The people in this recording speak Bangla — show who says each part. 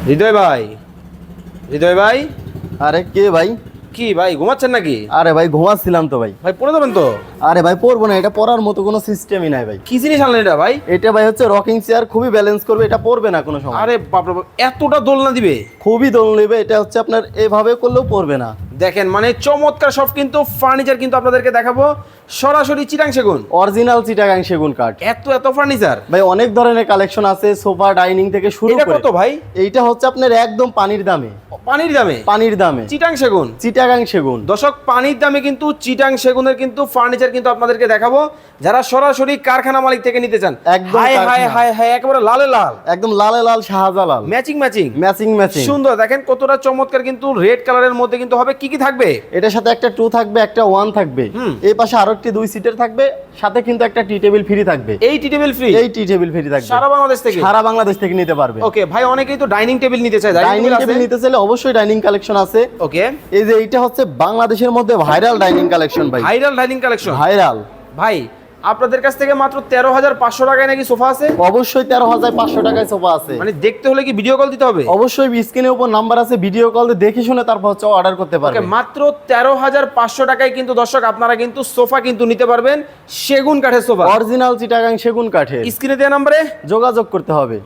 Speaker 1: হৃদয় ভাই, হৃদয় ভাই,
Speaker 2: আরে কে ভাই?
Speaker 1: কি ভাই ঘুমাচ্ছেন নাকি?
Speaker 2: আরে ভাই ঘুমাচ্ছিলাম তো ভাই।
Speaker 1: ভাই পড়ে যাবেন তো।
Speaker 2: আরে ভাই পড়বো না, এটা পড়ার মতো কোনো সিস্টেমই নাই ভাই।
Speaker 1: কি জিনিস আনলেন এটা ভাই?
Speaker 2: এটা ভাই হচ্ছে রকিং চেয়ার, খুবই ব্যালেন্স করবে, এটা পড়বে না কোনো সময়।
Speaker 1: আরে বাপরে বাপ, এতটা দোলনা দিবে?
Speaker 2: খুবই দোল নেবে, এটা হচ্ছে আপনার এভাবে করলেও পড়বে না।
Speaker 1: দেখেন মানে চমৎকার সব কিন্তু ফার্নিচার কিন্তু আপনাদেরকে দেখাবো, সরাসরি চিটাং সেগুন,
Speaker 2: অরিজিনাল চিটাগাং সেগুন কাঠ।
Speaker 1: এত ফার্নিচার
Speaker 2: ভাই অনেক ধরনের কালেকশন আছে, সোফা ডাইনিং থেকে শুরু
Speaker 1: এটা
Speaker 2: করে।
Speaker 1: কত ভাই?
Speaker 2: এইটা হচ্ছে আপনার একদম পানির দামে।
Speaker 1: পানির দামে?
Speaker 2: পানির দামে
Speaker 1: চিটাং সেগুন,
Speaker 2: চিটাগাং সেগুন।
Speaker 1: দর্শক পানির দামে কিন্তু চিটাং সেগুনের কিন্তু ফার্নিচার কিন্তু আপনাদেরকে দেখাবো, যারা সরাসরি কারখানা মালিক থেকে নিতে চান।
Speaker 2: একদম
Speaker 1: হাই হাই
Speaker 2: কারখানা।
Speaker 1: হাই হাই, একেবারে লালে লাল,
Speaker 2: একদম লালে লাল Shahjalal,
Speaker 1: matching matching
Speaker 2: matching matching.
Speaker 1: সুন্দর। দেখেন কতটা চমৎকার, কিন্তু রেড কালারের মধ্যে কিন্তু হবে। কি কি থাকবে
Speaker 2: এটার সাথে একটা 2 থাকবে, একটা 1 থাকবে। এই পাশে আরো একটি 2 সিটের থাকবে, সাথে কিন্তু একটা টি টেবিল ফ্রি থাকবে।
Speaker 1: এই টি টেবিল ফ্রি?
Speaker 2: এই টি টেবিল ফ্রি থাকবে
Speaker 1: সারা বাংলাদেশ থেকে?
Speaker 2: সারা বাংলাদেশ থেকে নিতে পারবে।
Speaker 1: ওকে ভাই, অনেকেই তো ডাইনিং টেবিল নিতে চায়,
Speaker 2: ডাইনিং টেবিল নিতে চাইলে অবশ্যই ডাইনিং কালেকশন আছে।
Speaker 1: ওকে,
Speaker 2: এই যে এইটা হচ্ছে বাংলাদেশের মধ্যে ভাইরাল ডাইনিং কালেকশন ভাই।
Speaker 1: Viral dining collection?
Speaker 2: ভাইরাল
Speaker 1: ভাই আপনাদের কাছ থেকে মাত্র 13,500 টাকায় নাকি সোফা আছে?
Speaker 2: অবশ্যই 13,500 টাকায় সোফা আছে।
Speaker 1: মানে দেখতে হলে কি ভিডিও কল দিতে হবে?
Speaker 2: অবশ্যই স্ক্রিনের উপর নাম্বার আছে, ভিডিও কল দিয়ে দেখে শুনে তারপর হচ্ছে অর্ডার করতে
Speaker 1: ওকে,
Speaker 2: পারবে।
Speaker 1: মাত্র 13,500 টাকায় কিন্তু দর্শক আপনারা কিন্তু সোফা কিন্তু নিতে পারবেন, সেগুন কাঠের সোফা,
Speaker 2: অরিজিনাল চিটাগাং সেগুন কাঠের।
Speaker 1: স্ক্রিনে দেওয়া নম্বরে
Speaker 2: যোগাযোগ করতে হবে।